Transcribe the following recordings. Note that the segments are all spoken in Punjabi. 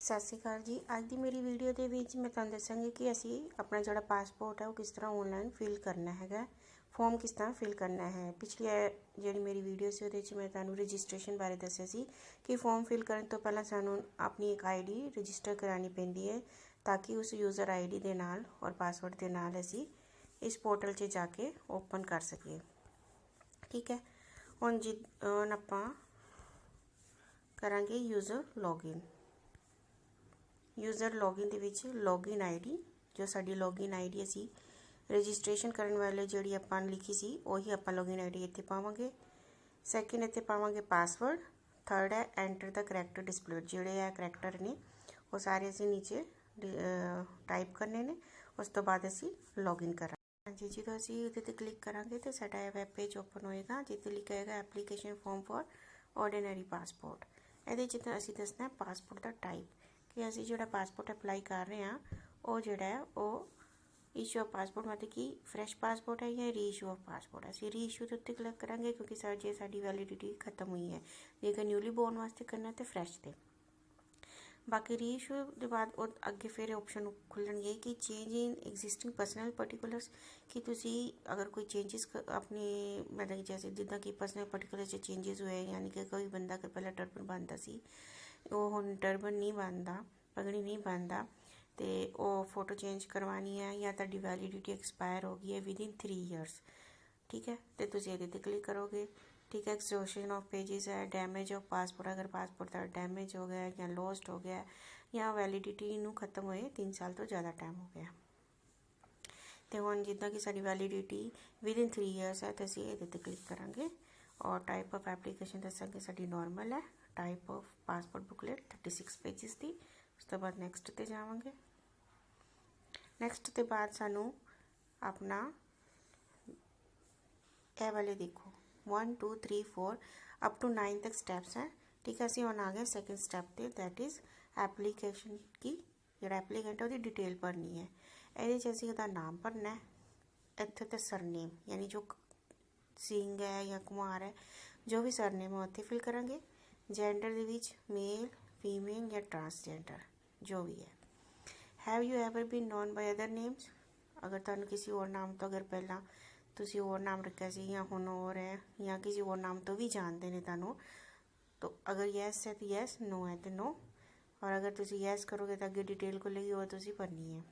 ਸਤਿ ਸ਼੍ਰੀ ਅਕਾਲ ਜੀ। ਅੱਜ ਦੀ ਮੇਰੀ ਵੀਡੀਓ ਦੇ ਵਿੱਚ ਮੈਂ ਤੁਹਾਨੂੰ ਦੱਸਾਂਗੀ ਕਿ ਅਸੀਂ ਆਪਣਾ ਜਿਹੜਾ ਪਾਸਪੋਰਟ ਹੈ ਉਹ ਕਿਸ ਤਰ੍ਹਾਂ ਆਨਲਾਈਨ ਫਿਲ ਕਰਨਾ ਹੈਗਾ, ਫਾਰਮ ਕਿਸ ਤਰ੍ਹਾਂ ਫਿਲ ਕਰਨਾ ਹੈ। ਪਿਛਲੀ ਜਿਹੜੀ ਮੇਰੀ ਵੀਡੀਓ ਸੀ ਉਹਦੇ ਵਿੱਚ ਮੈਂ ਤੁਹਾਨੂੰ ਰਜਿਸਟ੍ਰੇਸ਼ਨ ਬਾਰੇ ਦੱਸਿਆ ਸੀ ਕਿ ਫਾਰਮ ਫਿਲ ਕਰਨ ਤੋਂ ਪਹਿਲਾਂ ਸਾਨੂੰ ਆਪਣੀ ਇੱਕ ਆਈਡੀ ਰਜਿਸਟਰ ਕਰਾਉਣੀ ਪੈਂਦੀ ਹੈ ਤਾਂ ਕਿ ਉਸ ਯੂਜ਼ਰ ਆਈਡੀ ਦੇ ਨਾਲ ਔਰ ਪਾਸਵਰਡ ਦੇ ਨਾਲ ਅਸੀਂ ਇਸ ਪੋਰਟਲ 'ਚ ਜਾ ਕੇ ਓਪਨ ਕਰ ਸਕੀਏ। ਠੀਕ ਹੈ, ਹੁਣ ਆਪਾਂ ਕਰਾਂਗੇ ਯੂਜ਼ਰ ਲੌਗਇਨ। यूज़र लॉगिन ਦੇ ਵਿੱਚ लॉगिन आईडी जो ਸਾਡੀ लॉगिन आईडी ਅਸੀਂ ਰਜਿਸਟ੍ਰੇਸ਼ਨ ਕਰਨ ਵਾਲੇ ਜਿਹੜੀ ਆਪਾਂ ਲਿਖੀ ਸੀ ਉਹੀ ਆਪਾਂ लॉगिन आईडी ਇੱਥੇ ਪਾਵਾਂਗੇ। ਸੈਕਿੰਡ ਇੱਥੇ ਪਾਵਾਂਗੇ ਪਾਸਵਰਡ। ਥਰਡ ਹੈ ਐਂਟਰ ਦਾ ਕਰੈਕਟਰ ਡਿਸਪਲੇ, ਜਿਹੜੇ ਆ ਕਰੈਕਟਰ ਨੇ ਉਹ ਸਾਰੇ ਅਸੀਂ ਨੀਚੇ ਟਾਈਪ ਕਰਨੇ ਨੇ। ਉਸ ਤੋਂ ਬਾਅਦ ਅਸੀਂ लॉगिन ਕਰਾਂਗੇ। ਹਾਂਜੀ, ਜਦੋਂ ਅਸੀਂ ਉਹਦੇ 'ਤੇ ਕਲਿੱਕ ਕਰਾਂਗੇ ਤਾਂ ਸਾਡਾ ਇਹ ਵੈਬ ਪੇਜ ਓਪਨ ਹੋਏਗਾ ਜਿੱਥੇ ਲਿਖਿਆ ਹੈਗਾ application form for ordinary passport. ਇਹਦੇ 'ਚ ਅਸੀਂ ਦੱਸਣਾ ਪਾਸਪੋਰਟ ਦਾ ਟਾਈਪ कि ਅਸੀਂ ਜਿਹੜਾ ਪਾਸਪੋਰਟ ਅਪਲਾਈ ਕਰ ਰਹੇ ਹਾਂ ਉਹ ਜਿਹੜਾ ਹੈ ਉਹ ਇਸ਼ੂ ਆਫ ਪਾਸਪੋਰਟ ਮਤਲਬ ਕਿ ਫਰੈਸ਼ ਪਾਸਪੋਰਟ ਹੈ ਜਾਂ ਰੀਇਸ਼ੂ ਆਫ ਪਾਸਪੋਰਟ ਹੈ। ਅਸੀਂ ਰੀਇਸ਼ੂ ਦੇ ਉੱਤੇ ਕਲਿੱਕ ਕਰਾਂਗੇ ਕਿਉਂਕਿ ਸਾਡੀ ਵੈਲਿਡਿਟੀ ਖਤਮ ਹੋਈ ਹੈ। ਜੇਕਰ ਨਿਊਲੀ ਬੋਰਨ ਵਾਸਤੇ ਕਰਨਾ ਤੇ ਫਰੈਸ਼ ਤੇ ਬਾਕੀ ਰੀਇਸ਼ੂ ਦੇ ਬਾਅਦ ਉਹ ਅੱਗੇ ਫਿਰ ਆਪਸ਼ਨ ਖੁੱਲਣਗੇ ਕਿ ਚੇਂਜ ਇਨ ਐਗਜ਼ਿਸਟਿੰਗ ਪਰਸਨਲ ਪਰਟੀਕੂਲਰਸ, ਕਿ ਤੁਸੀਂ ਅਗਰ ਕੋਈ ਚੇਂਜਿਸ ਆਪਣੇ ਮਤਲਬ ਜੈਸੇ ਜਿੱਦਾਂ ਕਿ ਪਰਸਨਲ ਪਰਟੀਕੂਲਰ 'ਚ ਚੇਂਜਿਸ ਹੋਏ, ਯਾਨੀ ਕਿ ਕੋਈ ਬੰਦਾ ਅਗਰ ਪਹਿਲਾਂ ਟਰਬਨ ਬਣਦਾ ਸੀ ਉਹ ਹੁਣ ਟਰਬਨ ਨਹੀਂ ਬਣਦਾ, ਪਗੜੀ ਨਹੀਂ ਬਣਦਾ ਤੇ ਉਹ ਫੋਟੋ ਚੇਂਜ ਕਰਵਾਉਣੀ ਹੈ ਜਾਂ ਤੁਹਾਡੀ ਵੈਲਿਡਿਟੀ ਐਕਸਪਾਇਰ ਹੋ ਗਈ ਹੈ ਵਿਦਿਨ 3 ਈਅਰਸ। ਠੀਕ ਹੈ, ਤੇ ਤੁਸੀਂ ਇਹਦੇ 'ਤੇ ਕਲਿੱਕ ਕਰੋਗੇ। ਠੀਕ ਹੈ, ਐਕਸਟੋਰਸ਼ਨ ਆਫ ਪੇजेस ਹੈ, ਡੈਮੇਜ ਆਫ ਪਾਸਪੋਰਟ, ਅਗਰ ਪਾਸਪੋਰਟ ਦਾ ਡੈਮੇਜ ਹੋ ਗਿਆ ਜਾਂ ਲੋਸਟ ਹੋ ਗਿਆ ਜਾਂ ਵੈਲਿਡਿਟੀ ਨੂੰ ਖਤਮ ਹੋਏ 3 ਸਾਲ ਤੋਂ ਜ਼ਿਆਦਾ ਟਾਈਮ ਹੋ ਗਿਆ। ਤੇ ਹੁਣ ਜਿੱਦਾਂ ਕਿ ਸਾਡੀ ਵੈਲਿਡਿਟੀ ਵਿਦਿਨ 3 ਈਅਰਸ ਹੈ ਤੇ ਅਸੀਂ ਇਹਦੇ 'ਤੇ ਕਲਿੱਕ ਕਰਾਂਗੇ ਔਰ ਟਾਈਪ ਆਫ ਐਪਲੀਕੇਸ਼ਨ ਦੱਸਾਂਗੇ ਸਾਡੀ ਨੋਰਮਲ ਹੈ। Type of passport booklet 36 pages ਦੀ। ਉਸ ਤੋਂ ਬਾਅਦ ਨੈਕਸਟ 'ਤੇ ਜਾਵਾਂਗੇ। ਨੈਕਸਟ ਤੋਂ ਬਾਅਦ ਸਾਨੂੰ ਆਪਣਾ ਇਹ ਵਾਲੇ ਦੇਖੋ 1 2 3 4 ਅਪ ਟੂ 9 ਤੱਕ ਸਟੈਪਸ ਹੈ। ਠੀਕ ਹੈ, ਅਸੀਂ ਹੁਣ ਆ ਗਏ ਸੈਕਿੰਡ ਸਟੈਪ 'ਤੇ, ਦੈਟ ਇਜ਼ ਐਪਲੀਕੇਸ਼ਨ ਕੀ ਜਿਹੜਾ ਐਪਲੀਕੈਂਟ ਹੈ ਉਹਦੀ ਡਿਟੇਲ ਭਰਨੀ ਹੈ। ਇਹਦੇ 'ਚ ਅਸੀਂ ਉਹਦਾ ਨਾਮ ਭਰਨਾ ਹੈ, ਇੱਥੇ ਤੇ ਸਰਨੇਮ ਯਾਨੀ ਜੋ ਸਿੰਘ ਹੈ ਜਾਂ ਕੁਮਾਰ ਹੈ ਜੋ ਵੀ ਸਰਨੇਮ ਹੈ ਉੱਥੇ ਫਿਲ ਕਰਾਂਗੇ। ਜੈਂਡਰ ਦੇ ਵਿੱਚ ਮੇਲ ਫੀਮੇਲ ਜਾਂ ਟਰਾਂਸਜੈਂਡਰ ਜੋ ਵੀ ਹੈ। Have you ever been known by other names, ਅਗਰ ਤੁਹਾਨੂੰ ਕਿਸੇ ਹੋਰ ਨਾਮ ਤੋਂ ਅਗਰ ਪਹਿਲਾਂ ਤੁਸੀਂ ਹੋਰ ਨਾਮ ਰੱਖਿਆ ਸੀ ਜਾਂ ਹੁਣ ਹੋਰ ਹੈ ਜਾਂ ਕਿਸੇ ਹੋਰ ਨਾਮ ਤੋਂ ਵੀ ਜਾਣਦੇ ਨੇ ਤੁਹਾਨੂੰ, ਤਾਂ ਅਗਰ ਯੈਸ ਹੈ ਤਾਂ ਯੈਸ, ਨੋ ਹੈ ਤਾਂ ਨੋ। ਔਰ ਅਗਰ ਤੁਸੀਂ ਯੈਸ ਕਰੋਗੇ ਤਾਂ ਅੱਗੇ ਡਿਟੇਲ ਖੁੱਲ੍ਹੇਗੀ ਉਹ ਤੁਸੀਂ ਭਰਨੀ ਹੈ।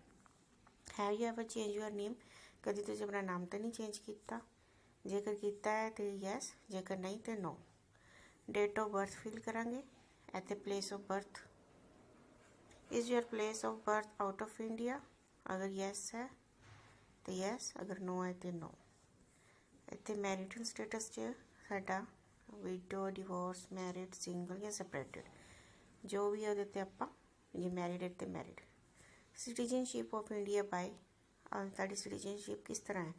Have you ever change your name, ਕਦੀ ਤੁਸੀਂ ਆਪਣਾ ਨਾਮ ਤਾਂ ਨਹੀਂ ਚੇਂਜ ਕੀਤਾ, ਜੇਕਰ ਕੀਤਾ ਹੈ ਤਾਂ ਯੈਸ, ਜੇਕਰ ਨਹੀਂ ਤਾਂ ਨੋ। ਡੇਟ ਆਫ ਬਰਥ ਫਿਲ ਕਰਾਂਗੇ। ਇੱਥੇ place of birth, is your place of birth out of India, ਅਗਰ ਯੈਸ ਹੈ ਤਾਂ ਯੈਸ, ਅਗਰ ਨੋ ਹੈ ਤਾਂ ਨੋ। ਇੱਥੇ ਮੈਰਿਟਲ ਸਟੇਟਸ 'ਚ ਸਾਡਾ ਵਿਡੋ, ਡਿਵੋਰਸ, ਮੈਰਿਡ, ਸਿੰਗਲ ਜਾਂ ਸੈਪਰੇਟਡ ਜੋ ਵੀ ਹੈ ਉਹਦੇ 'ਤੇ ਆਪਾਂ ਜੇ ਮੈਰਿਡ ਹੈ ਤਾਂ ਮੈਰਿਡ। ਸਿਟੀਜ਼ਨਸ਼ਿਪ ਆਫ ਇੰਡੀਆ ਬਾਈ, ਤੁਹਾਡੀ ਸਿਟੀਜ਼ਨਸ਼ਿਪ ਕਿਸ ਤਰ੍ਹਾਂ ਹੈ,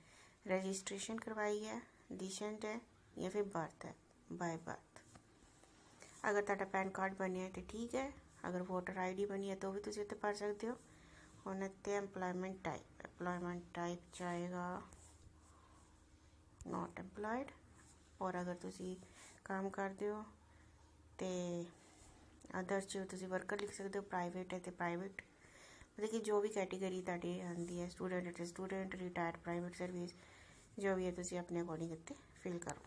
ਰਜਿਸਟ੍ਰੇਸ਼ਨ ਕਰਵਾਈ ਹੈ, ਡੀਸੈਂਟ ਹੈ ਜਾਂ ਫਿਰ ਬਰਥ ਹੈ, ਬਾਏ ਬਰਥ। ਅਗਰ ਤੁਹਾਡਾ ਪੈਨ ਕਾਰਡ ਬਣਿਆ ਤਾਂ ਠੀਕ ਹੈ, ਅਗਰ ਵੋਟਰ ਆਈਡੀ ਬਣੀ ਹੈ ਤਾਂ ਉਹ ਵੀ ਤੁਸੀਂ ਉੱਥੇ ਭਰ ਸਕਦੇ ਹੋ। ਹੁਣ ਇੱਥੇ ਐਮਪਲੋਇਮੈਂਟ ਟਾਈਪ 'ਚ ਆਏਗਾ ਨੋਟ ਐਮਪਲੋਇਡ, ਔਰ ਅਗਰ ਤੁਸੀਂ ਕੰਮ ਕਰਦੇ ਹੋ ਤੇ ਅਦਰ 'ਚ ਤੁਸੀਂ ਵਰਕਰ ਲਿਖ ਸਕਦੇ ਹੋ। ਪ੍ਰਾਈਵੇਟ ਹੈ ਅਤੇ ਪ੍ਰਾਈਵੇਟ ਮਤਲਬ ਕਿ ਜੋ ਵੀ ਕੈਟੇਗਰੀ ਤੁਹਾਡੀ ਆਉਂਦੀ ਹੈ, ਸਟੂਡੈਂਟ ਅਤੇ ਸਟੂਡੈਂਟ, ਰਿਟਾਇਰਡ, ਪ੍ਰਾਈਵੇਟ ਸਰਵਿਸ ਜੋ ਵੀ ਹੈ ਤੁਸੀਂ ਆਪਣੇ ਅਕੋਰਡਿੰਗ ਇੱਥੇ ਫਿਲ ਕਰੋ।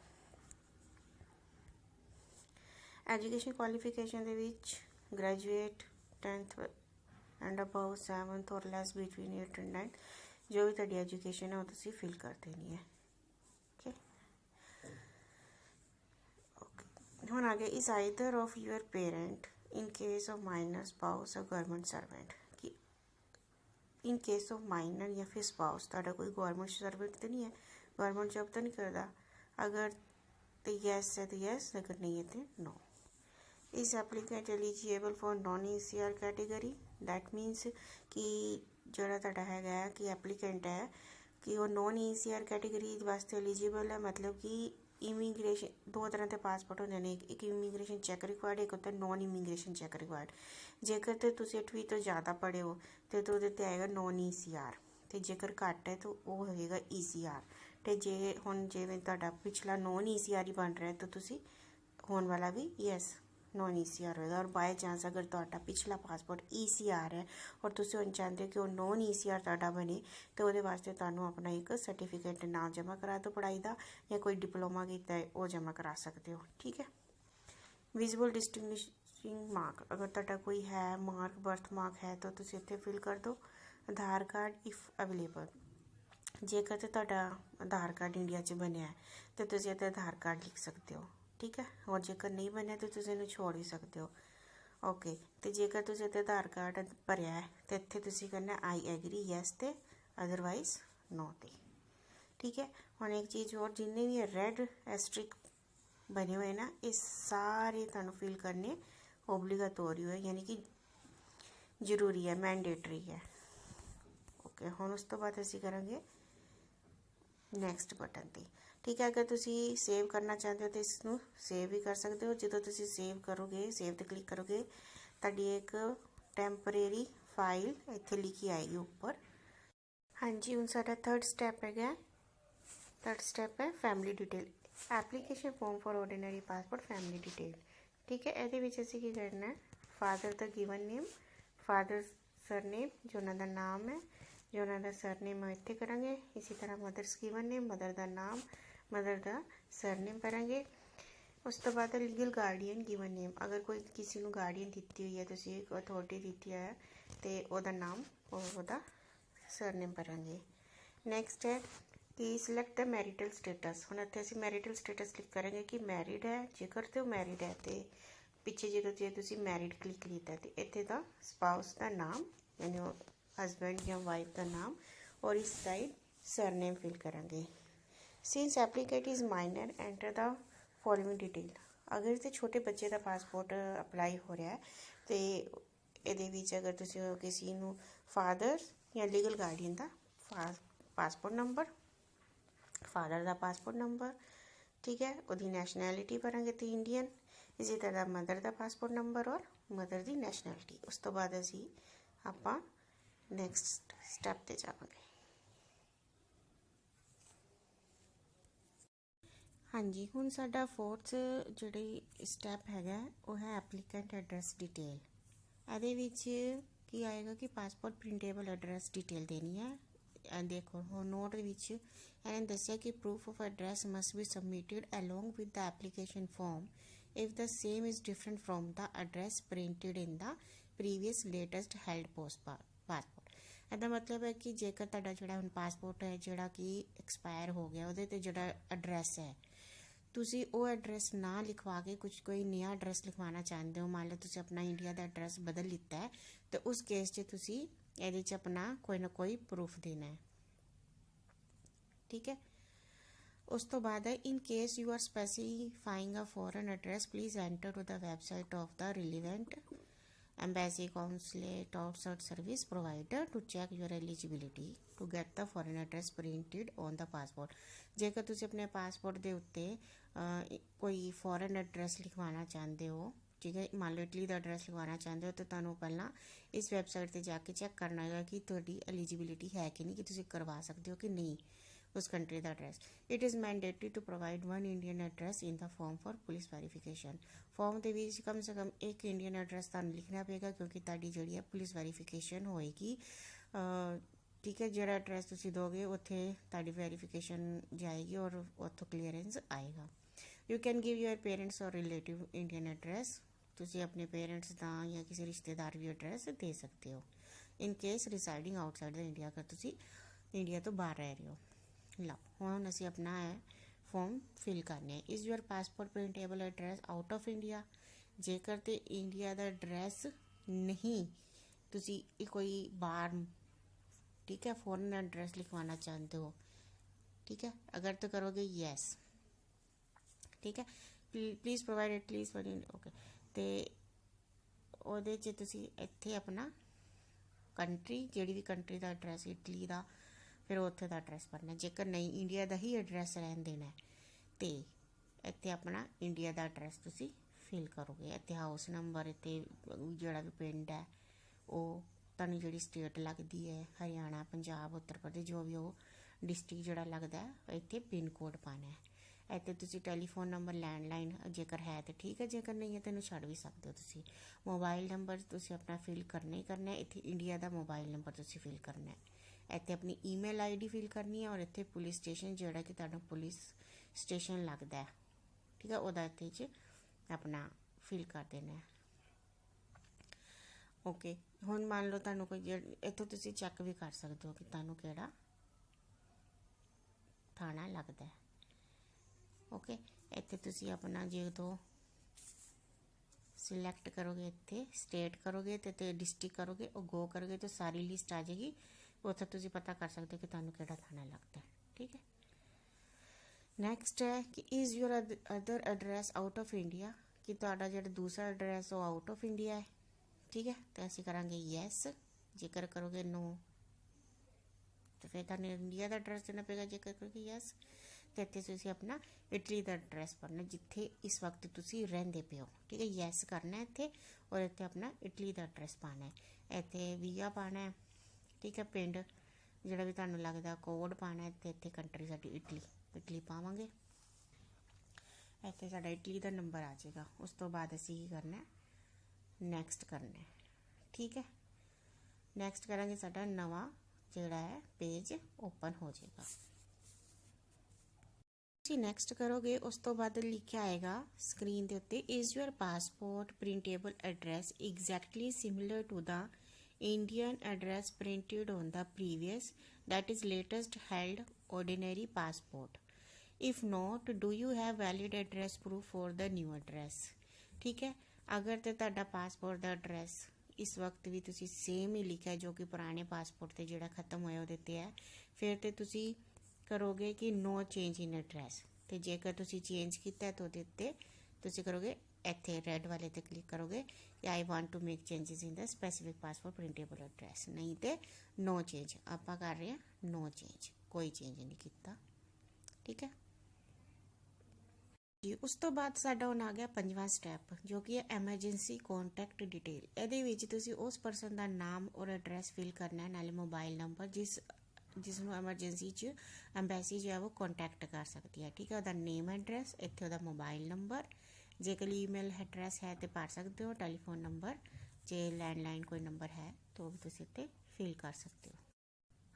ਐਜੂਕੇਸ਼ਨ ਕੁਆਲੀਫਿਕੇਸ਼ਨ ਦੇ ਵਿੱਚ graduate, 10th and above, 7th ਔਰ ਲੈਸ ਬਿਟਵੀਨ 8 and 9 ਜੋ ਵੀ ਤੁਹਾਡੀ ਐਜੂਕੇਸ਼ਨ ਹੈ ਉਹ ਤੁਸੀਂ ਫਿਲ ਕਰ ਦੇਣੀ ਹੈ। ਹੁਣ ਆ ਗਿਆ is either of your parent in case of minor, spouse ਔਰ ਗਵਰਨਮੈਂਟ ਸਰਵੈਂਟ, ਕਿ ਇਨ ਕੇਸ ਆਫ ਮਾਈਨਰ ਜਾਂ ਫਿਰ ਸਪਾਊਸ ਤੁਹਾਡਾ ਕੋਈ ਗਵਰਨਮੈਂਟ ਸਰਵੈਂਟ ਤਾਂ ਨਹੀਂ ਹੈ, ਗਵਰਨਮੈਂਟ ਜੋਬ ਤਾਂ ਨਹੀਂ ਕਰਦਾ, ਅਗਰ तो यस है तो यस, अगर नहीं है तो no. Is applicant eligible for non ECR category, that means कि जोड़ा तुहाडा हैगा कि एप्लीकेंट है कि वो नॉन ECR कैटेगरी वास्ते एलिजिबल है, मतलब कि इमीग्रेशन दो तरह के पासपोर्ट होंदे ने, एक इमीग्रेशन चैक रिक्वायर्ड, एक होता नॉन इमीग्रेशन चैक रिक्वायर्ड। जेकर तो तुसीं 8वीं तो ज़्यादा पढ़े हो तो ਉਹਦੇ 'ਤੇ ਆਏਗਾ नॉन ECR, ਤੇ ਜੇਕਰ ਘੱਟ ਹੈ ਤਾਂ ਉਹ ਹੋਏਗਾ ECR। ਤੇ ਜੇ ਹੁਣ ਜਿਵੇਂ ਤੁਹਾਡਾ ਪਿਛਲਾ ਨॉन ECR ਹੀ ਬਣ ਰਿਹਾ ਤਾਂ ਤੁਸੀਂ ਹੋਣ ਵਾਲਾ ਵੀ ਯੈਸ नॉन ECR होएगा। और बाय चांस अगर तुहाडा पिछला पासपोर्ट ECR है और तुसीं हुण चाहते हो कि वो नॉन ECR तुहाडा बने, तो ਉਹਦੇ वास्ते तुहानूं अपना एक सर्टिफिकेट ना जमा करा दो पढ़ाई का, या कोई डिप्लोमा कीता है वो जमा करा सकते हो। ठीक है। विजिबल डिस्टिंग्विशिंग मार्क, अगर तुहाडा कोई है मार्क, बर्थ मार्क है, तो तुसीं इत्थे फिल कर दो। आधार कार्ड इफ अवेलेबल, जेकर तो तुहाडा आधार कार्ड इंडिया 'ਚ बनया है तो तुसीं इत्थे आधार कार्ड लिख सकते हो। ठीक है। और जेकर नहीं बनया तो तुसीं इहनूं छोड़ भी सकते हो। ओके। तो जेकर तुसीं इत्थे आधार कार्ड भरिया है तो इत्थे तुसीं करना आई एग्री यस ते अदरवाइज नो ते। ठीक है। हुण एक चीज़ और, जिन्ने भी रेड एस्ट्रिक बने हुए ना, ये सारे तुहानूं फिल करने ओब्लीगाटोरी है, यानी कि जरूरी है, मैंडेटरी है। ओके। हुण उस तो बाद असीं करांगे नैक्सट बटन ते। ठीक है। अगर तुसीं सेव करना चाहते हो तो इसनूं सेव भी कर सकते हो। जो तुसीं सेव करोगे, सेव ते क्लिक करोगे, तुहाडी एक टैंपरेरी फाइल इत्थे लिखी आएगी उपर। हाँ जी, हुण साडा थर्ड स्टैप है। थर्ड स्टैप है family detail, application form for ordinary passport family detail. ठीक है। ਇਹਦੇ ਵਿੱਚ ਅਸੀਂ ਕੀ करना है, फादर ਦਾ गिवन नेम, फादर सरनेम जो उन्हों का नाम है, जो उन्हों का सरनेम है इत्थे करांगे। इसी तरह मदर्स गिवन नेम, मदर का नाम, मदर का सरनेम करांगे। उस तो बाद लीगल गार्डियन गिवन नेम, अगर कोई किसी को गार्डियन दी हुई है, तुसीं अथॉरिटी दी है तो वह नाम और वह सरनेम करांगे। नैक्सट है कि सिलेक्ट द मैरिटल स्टेटस। हुण इत्थे असीं मैरिटल स्टेटस क्लिक करेंगे कि मैरिड है, जेकर तो मैरिड है तो पिछे जेकर तुसीं मैरिड क्लिक कीता तो इत्थे दा स्पाउस का नाम, यानी हसबैंड या वाइफ का नाम, और इस साइड सरनेम फिल करांगे। Since एप्लीकेट is minor enter the following detail. अगर तो छोटे बच्चे का पासपोर्ट अपलाई हो रहा है तो ये अगर तुसीं किसी नूं फादर या लीगल गार्डियन का पासपोर्ट नंबर, फादर का पासपोर्ट नंबर, ठीक है, उसकी नैशनैलिटी भरांगे तो इंडियन। इसी तरह मदर का पासपोर्ट नंबर और मदर की नैशनैलिटी। उस तो बाद असीं आपां नैक्सट स्टैप ते जावांगे। हाँ जी, हुण साडा फोर्थ जिहड़ी स्टैप हैगा वो है एप्लीकेंट एड्रैस डिटेल। ਇਹਦੇ ਵਿੱਚ ਕੀ ਆਏਗਾ कि पासपोर्ट प्रिंटेबल एड्रैस डिटेल देनी है। देखो हो नोट ਵਿੱਚ ਇਹਨੇ ਦੱਸਿਆ कि proof of address must be submitted along with the application form if the same is different from the address printed in the previous latest held passport। ਇਹਦਾ ਮਤਲਬ ਹੈ ਕਿ ਜੇਕਰ ਤੁਹਾਡਾ ਜਿਹੜਾ ਹੁਣ ਪਾਸਪੋਰਟ ਹੈ ਜਿਹੜਾ ਕਿ ਐਕਸਪਾਇਰ ਹੋ ਗਿਆ, ਉਹਦੇ 'ਤੇ ਜਿਹੜਾ ਐਡਰੈਸ ਹੈ ਤੁਸੀਂ ਉਹ ਐਡਰੈਸ ਨਾ ਲਿਖਵਾ ਕੇ ਕੁਝ ਕੋਈ ਨया ਐਡਰੈਸ ਲਿਖਵਾਉਣਾ ਚਾਹੁੰਦੇ ਹੋ, ਮੰਨ ਲਓ ਤੁਸੀਂ ਆਪਣਾ ਇੰਡੀਆ ਦਾ ਐਡਰੈਸ ਬਦਲ ਲਿੱਤਾ ਹੈ, ਤਾਂ ਉਸ ਕੇਸ 'ਚ ਤੁਸੀਂ ਇਹਦੇ 'ਚ ਆਪਣਾ ਕੋਈ ਨਾ ਕੋਈ ਪ੍ਰੂਫ ਦੇਣਾ ਹੈ। ਠੀਕ ਹੈ। ਉਸ ਤੋਂ ਬਾਅਦ ਹੈ in case you are specifying a foreign address please enter to the website of the relevant embassy, consulate, outside service provider to check your eligibility to get the foreign address printed on the passport। जेकर तुसीं अपने पासपोर्ट के उत्ते कोई फॉरन एड्रैस लिखवाना चाहते हो, ठीक है, मान लो इटली का एड्रैस लिखवाना चाहते हो, तो तुहानूं पहला इस वैबसाइट पर जाके चैक करना है कि तुहाडी एलिजिबिलिटी है कि नहीं, कि तुसीं करवा सकते हो कि नहीं उस कंट्री का address. It is mandatory to provide one Indian address in the form for police verification. Form के विच कम से कम एक इंडियन एड्रैस तुहानूं लिखना पेगा, क्योंकि तुहाडी जिहड़ी है पुलिस वेरीफिकेशन होएगी। ठीक है, जिहड़ा एड्रैस तुसीं दोगे उत्थे तुहाडी वेरीफिकेशन जाएगी और उत्थों क्लीयरेंस आएगा। You can give your parents और रिलेटिव इंडियन एड्रैस, तुसीं अपने पेरेंट्स का या किसी रिश्तेदार भी एड्रैस दे सकते हो in case residing outside the India, अगर तुसीं इंडिया तो बाहर रह रहे हो। लो हुण असीं अपना है फॉर्म फिल करने। Is your passport printable address out of India. जेकर तो इंडिया का एड्रैस नहीं, तुसीं कोई बाहर, ठीक है, फॉरन एड्रैस लिखवाना चाहते हो, ठीक है, अगर तो करोगे यस, ठीक है, please provide at least one in, okay. तो ਉਹਦੇ 'ਚ ਤੁਸੀਂ ਇੱਥੇ ਆਪਣਾ कंट्री, ਜਿਹੜੀ भी कंट्री का एड्रैस इटली का, फिर उत्थे का एड्रैस भरना। जेकर नहीं इंडिया का ही एड्रैस रहन देना है तो इत्थे अपना इंडिया का एड्रैस तुसी फिल करोगे। इत्थे हाउस नंबर, इत्थे जिहड़ा भी पिंड है वो तुहानूं जिहड़ी स्टेट लगती है, हरियाणा, पंजाब, उत्तर प्रदेश, जो भी वो डिस्ट्रिक्ट जिहड़ा लगदा है, इत्थे पिन कोड पाना है। ਇੱਥੇ ਤੁਸੀਂ ਟੈਲੀਫੋਨ ਨੰਬਰ ਲੈਂਡਲਾਈਨ ਜੇਕਰ ਹੈ ਤਾਂ ਠੀਕ ਹੈ, ਜੇਕਰ ਨਹੀਂ ਹੈ ਤੈਨੂੰ ਛੱਡ ਵੀ ਸਕਦੇ ਹੋ ਤੁਸੀਂ। ਮੋਬਾਈਲ ਨੰਬਰ ਤੁਸੀਂ ਆਪਣਾ ਫਿਲ ਕਰਨਾ ਹੀ ਕਰਨਾ ਹੈ। ਇੱਥੇ ਇੰਡੀਆ ਦਾ ਮੋਬਾਈਲ ਨੰਬਰ ਤੁਸੀਂ ਫਿਲ ਕਰਨਾ ਹੈ। ਇੱਥੇ ਆਪਣੀ ਈਮੇਲ ਆਈਡੀ ਫਿਲ ਕਰਨੀ ਹੈ, ਔਰ ਇੱਥੇ ਪੁਲਿਸ ਸਟੇਸ਼ਨ ਜਿਹੜਾ ਕਿ ਤੁਹਾਡਾ ਪੁਲਿਸ ਸਟੇਸ਼ਨ ਲੱਗਦਾ ਹੈ, ਠੀਕ ਹੈ, ਉਹਦਾ ਇੱਥੇ 'ਚ ਆਪਣਾ ਫਿਲ ਕਰ ਦੇਣਾ ਹੈ। ਓਕੇ, ਹੁਣ ਮੰਨ ਲਓ ਤੁਹਾਨੂੰ ਕੋਈ ਇੱਥੋਂ ਤੁਸੀਂ ਚੈੱਕ ਵੀ ਕਰ ਸਕਦੇ ਹੋ ਕਿ ਤੁਹਾਨੂੰ ਕਿਹੜਾ ਥਾਣਾ ਲੱਗਦਾ ਹੈ। ਓਕੇ, ਇੱਥੇ ਤੁਸੀਂ ਆਪਣਾ ਜਦੋਂ ਸਿਲੈਕਟ ਕਰੋਗੇ, ਇੱਥੇ ਸਟੇਟ ਕਰੋਗੇ ਤੇ ਡਿਸਟ੍ਰਿਕਟ ਕਰੋਗੇ, ਉਹ ਗੋ ਕਰੋਗੇ ਤਾਂ ਸਾਰੀ ਲਿਸਟ ਆ ਜਾਏਗੀ। ਉੱਥੇ ਤੁਸੀਂ ਪਤਾ ਕਰ ਸਕਦੇ ਹੋ ਕਿ ਤੁਹਾਨੂੰ ਕਿਹੜਾ ਥਾਣਾ ਲੱਗਦਾ ਹੈ, ਠੀਕ ਹੈ। ਨੈਕਸਟ ਹੈ ਕਿ is your other address out of India, ਕਿ ਤੁਹਾਡਾ ਜਿਹੜਾ ਦੂਸਰਾ ਐਡਰੈਸ ਉਹ ਆਊਟ ਆਫ ਇੰਡੀਆ ਹੈ, ਠੀਕ ਹੈ। ਤਾਂ ਅਸੀਂ ਕਰਾਂਗੇ ਯੈਸ, ਜੇਕਰ ਕਰੋਗੇ ਨੋ ਤਾਂ ਫਿਰ ਤੁਹਾਨੂੰ ਇੰਡੀਆ ਦਾ ਐਡਰੈਸ ਦੇਣਾ ਪਏਗਾ, ਜੇਕਰ ਕਰੋਗੇ ਯੈਸ ਤੇ ਇੱਥੇ ਤੁਸੀਂ ਆਪਣਾ ਇਟਲੀ ਦਾ ਐਡਰੈਸ ਭਰਨਾ ਜਿੱਥੇ ਇਸ ਵਕਤ ਤੁਸੀਂ ਰਹਿੰਦੇ ਪਏ ਹੋ, ਠੀਕ ਹੈ। ਯੈਸ ਕਰਨਾ ਇੱਥੇ, ਔਰ ਇੱਥੇ ਆਪਣਾ ਇਟਲੀ ਦਾ ਐਡਰੈਸ ਪਾਉਣਾ ਹੈ। ਇੱਥੇ ਵੀਆ ਪਾਉਣਾ ਹੈ, ਠੀਕ ਹੈ, ਪਿੰਡ ਜਿਹੜਾ ਵੀ ਤੁਹਾਨੂੰ ਲੱਗਦਾ, ਕੋਡ ਪਾਉਣਾ ਹੈ, ਅਤੇ ਇੱਥੇ ਕੰਟਰੀ ਸਾਡੀ ਇਟਲੀ ਪਾਵਾਂਗੇ। ਇੱਥੇ ਸਾਡਾ ਇਟਲੀ ਦਾ ਨੰਬਰ ਆ ਜਾਏਗਾ। ਉਸ ਤੋਂ ਬਾਅਦ ਅਸੀਂ ਕੀ ਕਰਨਾ, ਨੈਕਸਟ ਕਰਨਾ, ਠੀਕ ਹੈ। ਨੈਕਸਟ ਕਰਾਂਗੇ, ਸਾਡਾ ਨਵਾਂ ਜਿਹੜਾ ਹੈ ਪੇਜ ਓਪਨ ਹੋ ਜਾਏਗਾ। ਤੁਸੀਂ ਨੈਕਸਟ ਕਰੋਗੇ, ਉਸ ਤੋਂ ਬਾਅਦ ਲਿਖਿਆ ਆਏਗਾ ਸਕਰੀਨ ਦੇ ਉੱਤੇ is your passport printable address exactly similar to the Indian address printed on the previous that is latest held ordinary passport. If not, do you have valid address proof for the new address? ठीक है, अगर तो ਤੁਹਾਡਾ ਪਾਸਪੋਰਟ ਦਾ ਐਡਰੈਸ ਇਸ ਵਕਤ ਵੀ ਤੁਸੀਂ ਸੇਮ ਹੀ ਲਿਖਿਆ ਜੋ ਕਿ ਪੁਰਾਣੇ ਪਾਸਪੋਰਟ ਤੇ ਜਿਹੜਾ ਖਤਮ ਹੋਇਆ ਉਹਦੇ ਤੇ ਹੈ, ਫਿਰ ਤੇ ਤੁਸੀਂ ਕਰੋਗੇ ਕਿ ਨੋ ਚੇਂਜ ਇਨ ਐਡਰੈਸ, ਤੇ ਜੇਕਰ ਤੁਸੀਂ ਚੇਂਜ ਕੀਤਾ ਤਾਂ ਉਹਦੇ ਉੱਤੇ ਤੁਸੀਂ ਕਰੋਗੇ ਇੱਥੇ ਰੈਡ ਵਾਲੇ ਤੇ ਕਲਿੱਕ ਕਰੋਗੇ ਕਿ I want to make changes in the specific passport printable address, ਨਹੀਂ ਤੇ ਨੋ ਚੇਂਜ। ਆਪਾਂ ਕਰ ਰਹੇ ਹਾਂ ਨੋ ਚੇਂਜ, ਕੋਈ ਚੇਂਜ ਨਹੀਂ ਕੀਤਾ, ਠੀਕ ਹੈ ਜੀ। ਉਸ ਤੋਂ ਬਾਅਦ ਸਾਡਾ ਹੁਣ ਆ ਗਿਆ ਪੰਜਵਾਂ ਸਟੈਪ, ਜੋ ਕਿ ਹੈ ਐਮਰਜੈਂਸੀ ਕੰਟੈਕਟ ਡਿਟੇਲ। ਇਹਦੇ ਵਿੱਚ ਤੁਸੀਂ ਉਸ ਪਰਸਨ ਦਾ ਨਾਮ ਔਰ ਐਡਰੈਸ ਫਿਲ ਕਰਨਾ ਹੈ, ਨਾਲੇ ਮੋਬਾਈਲ ਨੰਬਰ ਜਿਸ ਨੂੰ ਐਮਰਜੈਂਸੀ 'ਚ ਐਮਬੈਸੀ ਜੋ ਹੈ ਉਹ ਕੰਟੈਕਟ ਕਰ ਸਕਦੀ ਹੈ, ਠੀਕ ਹੈ। ਉਹਦਾ ਨੇਮ ਐਡਰੈਸ, ਇੱਥੇ ਉਹਦਾ ਮੋਬਾਈਲ ਨੰਬਰ, ਜੇਕਰ ਈਮੇਲ ਐਡਰੈਸ ਹੈ ਤਾਂ ਭਰ ਸਕਦੇ ਹੋ, ਟੈਲੀਫੋਨ ਨੰਬਰ, ਜੇ ਲੈਂਡਲਾਈਨ ਕੋਈ ਨੰਬਰ ਹੈ ਤਾਂ ਉਹ ਵੀ ਤੁਸੀਂ ਇੱਥੇ ਫਿਲ ਕਰ ਸਕਦੇ ਹੋ।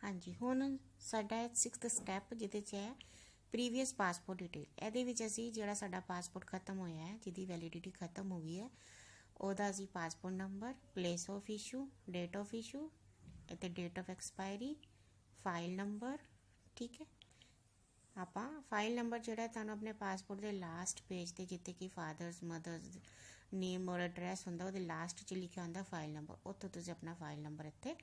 ਹਾਂਜੀ, ਹੁਣ ਸਾਡਾ 6th ਸਟੈਪ ਜਿਹਦੇ 'ਚ ਹੈ ਪ੍ਰੀਵੀਅਸ ਪਾਸਪੋਰਟ ਡਿਟੇਲ। ਇਹਦੇ ਵਿੱਚ ਅਸੀਂ ਜਿਹੜਾ ਸਾਡਾ ਪਾਸਪੋਰਟ ਖਤਮ ਹੋਇਆ ਹੈ, ਜਿਹਦੀ ਵੈਲਿਡਿਟੀ ਖਤਮ ਹੋ ਗਈ ਹੈ, ਉਹਦਾ ਅਸੀਂ passport number, place of issue, date of issue, ਅਤੇ date of expiry, file number, ਠੀਕ ਹੈ। ਆਪਾਂ ਫਾਈਲ ਨੰਬਰ ਜਿਹੜਾ ਤੁਹਾਨੂੰ ਆਪਣੇ ਪਾਸਪੋਰਟ ਦੇ ਲਾਸਟ ਪੇਜ 'ਤੇ, ਜਿੱਥੇ ਕਿ ਫਾਦਰਸ ਮਦਰਸ ਨੇਮ ਔਰ ਐਡਰੈਸ ਹੁੰਦਾ, ਉਹਦੇ ਲਾਸਟ 'ਚ ਲਿਖਿਆ ਹੁੰਦਾ ਫਾਈਲ ਨੰਬਰ, ਉੱਥੋਂ ਤੁਸੀਂ ਆਪਣਾ ਫਾਈਲ ਨੰਬਰ ਇੱਥੇ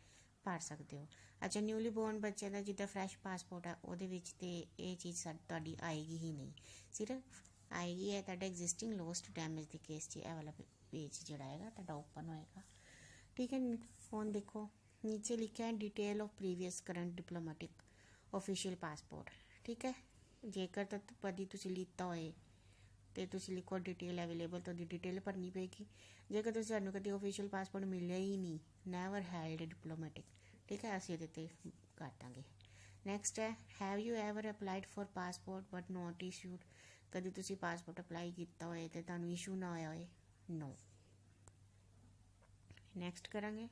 ਭਰ ਸਕਦੇ ਹੋ। ਅੱਛਾ, ਨਿਊਲੀ ਬੋਰਨ ਬੱਚਿਆਂ ਦਾ ਜਿੱਦਾਂ ਫਰੈਸ਼ ਪਾਸਪੋਰਟ ਹੈ, ਉਹਦੇ ਵਿੱਚ ਤੇ ਇਹ ਚੀਜ਼ ਤੁਹਾਡੀ ਆਏਗੀ ਹੀ ਨਹੀਂ, ਸਿਰਫ ਆਏਗੀ ਹੈ ਤੁਹਾਡਾ ਐਗਜ਼ਿਸਟਿੰਗ ਲੋਸਟ ਡੈਮੇਜ ਦੇ ਕੇਸ 'ਚ ਇਹ ਵਾਲਾ ਪੇਜ ਜਿਹੜਾ ਹੈਗਾ ਤੁਹਾਡਾ ਓਪਨ ਹੋਏਗਾ, ਠੀਕ ਹੈ। ਹੁਣ ਦੇਖੋ ਨੀਚੇ ਲਿਖਿਆ ਹੈ detail of previous current diplomatic official passport, ठीक है। ਜੇਕਰ ਤਾਂ ਕਦੀ ਤੁਸੀਂ ਲਿੱਤਾ ਹੋਏ ਤੇ ਤੁਸੀਂ ਲਿਖੋ डिटेल अवेलेबल, तो डिटेल ਭਰਨੀ ਪਏਗੀ। ਜੇਕਰ ਤੁਸੀਂ ਸਾਨੂੰ ਕਦੀ ऑफिशियल ਪਾਸਪੋਰਟ ਮਿਲਿਆ ਹੀ ਨਹੀਂ, ਨੈਵਰ ਹੈਲਡ डिप्लोमेटिक, ਠੀਕ ਹੈ, ਅਸੀਂ ਇਹਦੇ ਤੇ ਕਰ ਦਾਂਗੇ। ਨੈਕਸਟ ਹੈ have you ever applied for passport but not issued, ਕਦੀ ਤੁਸੀਂ ਪਾਸਪੋਰਟ ਅਪਲਾਈ ਕੀਤਾ ਹੋਏ ਤੇ ਤੁਹਾਨੂੰ ਇਸ਼ੂ ਨਾ ਹੋਇਆ ਹੋਏ, ਨੋ। ਨੈਕਸਟ ਕਰਾਂਗੇ।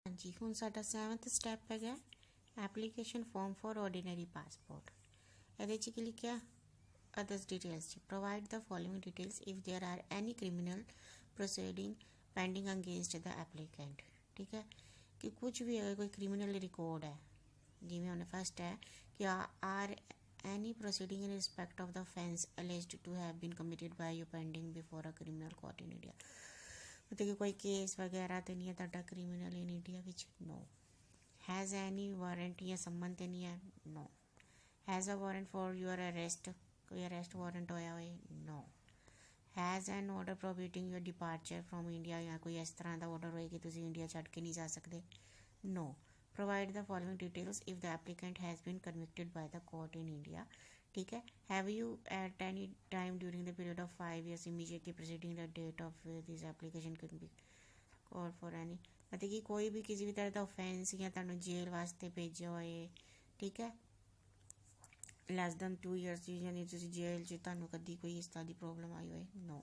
ਹਾਂਜੀ, ਹੁਣ ਸਾਡਾ 7th ਸਟੈਪ ਹੈਗਾ application form for ordinary passport. ਇਹਦੇ 'ਚ ਕੀ ਲਿਖਿਆ, ਅਦਰਸ ਡਿਟੇਲਸ 'ਚ provide the following details if there are any criminal proceeding pending against the applicant, ਠੀਕ ਹੈ। ਕਿ ਕੁਝ ਵੀ ਅਗਰ ਕੋਈ ਕ੍ਰਿਮੀਨਲ ਰਿਕਾਰਡ ਹੈ, ਜਿਵੇਂ ਹੁਣ ਫਸਟ ਹੈ ਕਿ are any proceeding in respect of the offence alleged to have been committed by you pending before a criminal court in India, ਮਤਲਬ ਕਿ ਕੋਈ ਕੇਸ ਵਗੈਰਾ ਤਾਂ ਨਹੀਂ ਹੈ ਤੁਹਾਡਾ ਕ੍ਰਿਮੀਨਲ ਇਨ ਇੰਡੀਆ ਵਿੱਚ, ਨੋ। ਹੈਜ਼ ਐਨੀ ਵਾਰੰਟ ਜਾਂ ਸੰਮਨ ਤਾਂ ਨਹੀਂ ਹੈ, no. Has a warrant for your arrest, ਕੋਈ ਅਰੈਸਟ ਵਾਰੰਟ ਹੋਇਆ ਹੋਏ, no. Has an order prohibiting your departure from India, ਜਾਂ ਕੋਈ ਇਸ ਤਰ੍ਹਾਂ ਦਾ ਆਰਡਰ ਹੋਏ ਕਿ ਤੁਸੀਂ ਇੰਡੀਆ ਛੱਡ ਕੇ ਨਹੀਂ ਜਾ ਸਕਦੇ, no. Provide the following details if the applicant has been convicted by the court in India, ਠੀਕ ਹੈ। Have you at any time during the period of 5 years immediately preceding the date of this application can be or for any, मतलब कि कोई भी किसी भी तरह का ऑफेंस या तुहानू जेल वास्ते भेजा होए, ठीक है, लैस दैन 2 ईयर्स यानी तुसी जेल च तुहानू कदी कोई इस तरह की प्रॉब्लम आई होए, no.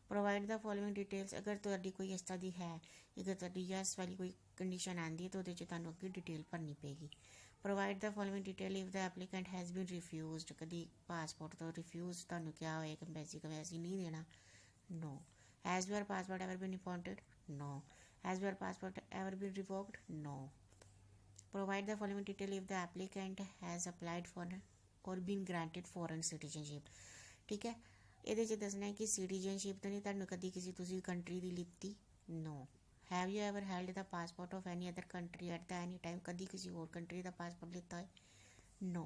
Provide the following details, अगर तुहाडी कोई इस तरह की है, अगर तुहाडी यस वाली कोई कंडीशन आती है तो उहदे च तुहानू अगे डिटेल भरनी पेगी। Provide the following detail if the applicant has been refused, कभी पासपोर्ट तो रिफ्यूज तुहानू क्या होए कंबैसी नहीं देना, no. Has your passport ever been impounded, no. Has your passport ever been revoked, no. Provide the following detail if the applicant has applied for or been granted foreign citizenship, ठीक है। ਇਹਦੇ 'ਚ ਦੱਸਣਾ ਹੈ ਕਿ ਸਿਟੀਜ਼ਨਸ਼ਿਪ ਤਾਂ ਨਹੀਂ ਤੁਹਾਨੂੰ ਕਦੀ ਕਿਸੇ ਤੁਸੀਂ ਕੰਟਰੀ ਦੀ ਲਿੱਤੀ, no. Have you ever held the passport of any other country at the any time, ਕਦੀ ਕਿਸੇ ਹੋਰ ਕੰਟਰੀ ਦਾ ਪਾਸਪੋਰਟ ਲਿੱਤਾ ਹੈ, no.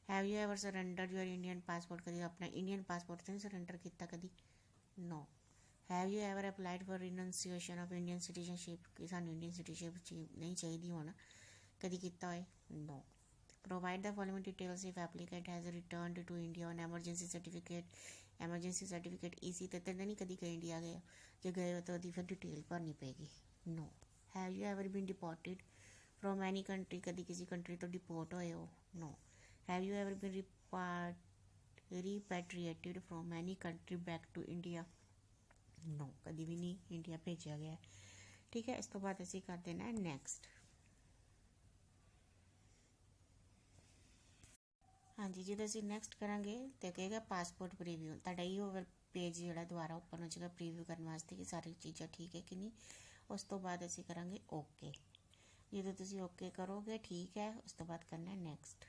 Have you ever surrender your Indian passport, ਕਦੀ ਆਪਣਾ ਇੰਡੀਅਨ ਪਾਸਪੋਰਟ ਤਾਂ ਨਹੀਂ ਸਰੈਂਡਰ ਕੀਤਾ ਕਦੀ, no. Have you ever applied for renunciation of Indian citizenship, कि सानू इंडियन सिटीजनशिप नहीं चाहिए होना, कभी किया होए, no. Provide the following details if applicant has returned to India on emergency certificate EC तो नहीं कभी गए इंडिया गए, जो गए हो तो फिर डिटेल भरनी पेगी, no. Have you ever been deported from any country, कभी किसी कंट्री तो डिपोर्ट होए हो, no. Have you ever been repatriated from any country back to India, no, कभी भी नहीं इंडिया भेजा गया, ठीक है। इस तो बाद असी कर देना है नैक्सट। हाँ जी, जो असी नैक्सट करांगे तो कहेगा पासपोर्ट प्रीव्यू, तुहाडा ही ओवर पेज जो दोबारा ओपन हो जाएगा प्रीव्यू करने वास्ते कि सारी चीज़ां ठीक है कि नहीं। उस तो बाद असी करांगे ओके, जो तुसी ओके करोगे ठीक है, उस तो बाद करना है नैक्सट।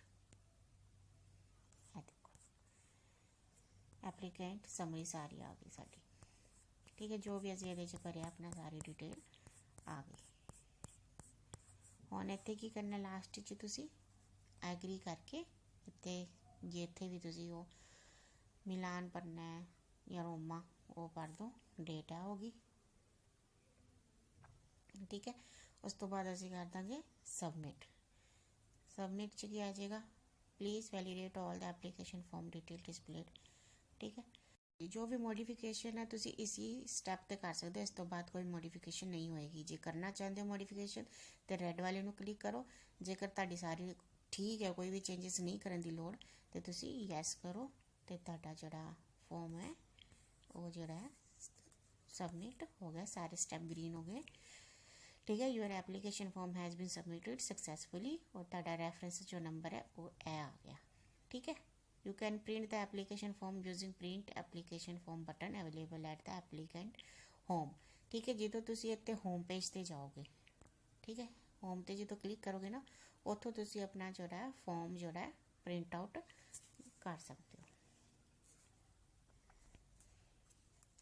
देखो एप्लीकेंट समरी सारी आ गई साडी, ठीक है। जो भी असीं इहदे च भरिया अपना सारी डिटेल आ गई। हुण इत्थे की करना, लास्ट च तुसीं एग्री करके इत्थे जे इत्थे भी तुसीं वो मिलान भरना है या रोमा वो भर दो, डेट है होगी, ठीक है। उस तो बाद असीं कर देंगे सबमिट। सबमिट च की आ जाएगा, please validate all the application form detail displayed, ठीक है। जो भी मॉडिफिकेशन है तुसी इसी स्टैप ते कर सकते हो, इस तो बाद कोई मॉडिफिकेशन नहीं होएगी। जे करना चाहते हो मॉडिफिकेशन तो रेड वाले नू क्लिक करो, जेकर तुहाडी सारी ठीक है कोई भी चेंजिस नहीं करने की लोड़ तो तुसी यस करो तो तुहाडा जिहड़ा फॉर्म है वो जिहड़ा है सबमिट हो गया, सारे स्टैप ग्रीन हो गए, ठीक है। Your application form has been submitted successfully, और तुहाडा रेफरेंस जो नंबर है वो ए आ गया, ठीक है। You can print the application form using print application form button available at the applicant home, ठीक है। जो तुसी इत्थे होम पेज ते जाओगे, ठीक है, होम ते जो क्लिक करोगे ना उतों तुसी अपना जो है फॉर्म जो है प्रिंट आउट कर सकते हो।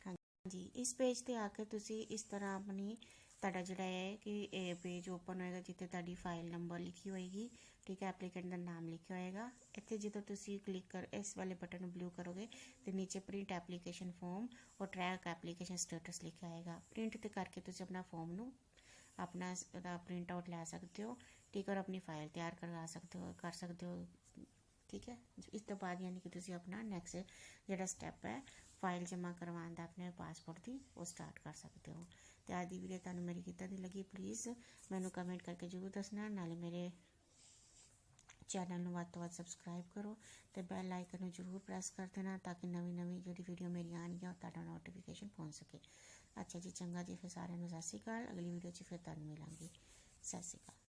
हाँ जी, इस पेज ते आके तुसी इस तरह अपनी तुहाडा जिहड़ा है कि पेज ओपन होएगा जिथे तुहाडी फाइल नंबर लिखी होएगी, ठीक है, एप्लीकेंट का नाम लिखा होएगा। इत्थे जो तुसी क्लिक कर इस वाले बटन को ब्लू करोगे तो नीचे प्रिंट एप्लीकेशन फॉर्म और ट्रैक एप्लीकेशन स्टेटस लिखा आएगा। प्रिंट ते करके तुसी अपना फॉर्म नू अपना प्रिंट आउट लै सकते हो, ठीक है, और अपनी फाइल तैयार करवा सकते हो, कर सकते हो, ठीक है। इस तो बाद यानी कि तुसी अपना नैक्सट जिहड़ा स्टैप है फाइल जमा करवाने का अपने पासपोर्ट की वो स्टार्ट कर सकते हो। तो आज की वीडियो तुहानू मेरी किद्दां दी लगी प्लीज़ मैनू कमेंट करके जरूर दसना, नाले मेरे चैनल नू वध तो वध सबसक्राइब करो तो बैल आइकन नू जरूर प्रेस कर देना ताकि नवीं नवीं जिहड़ी वीडियो मेरी आनियां तुहाडा नोटिफिकेशन पहुंच सके। अच्छा जी, चंगा जी, फिर सारिआं नू सत श्री अकाल। अगली वीडियो च फिर तुहानू मिलांगी। सत श्री अकाल।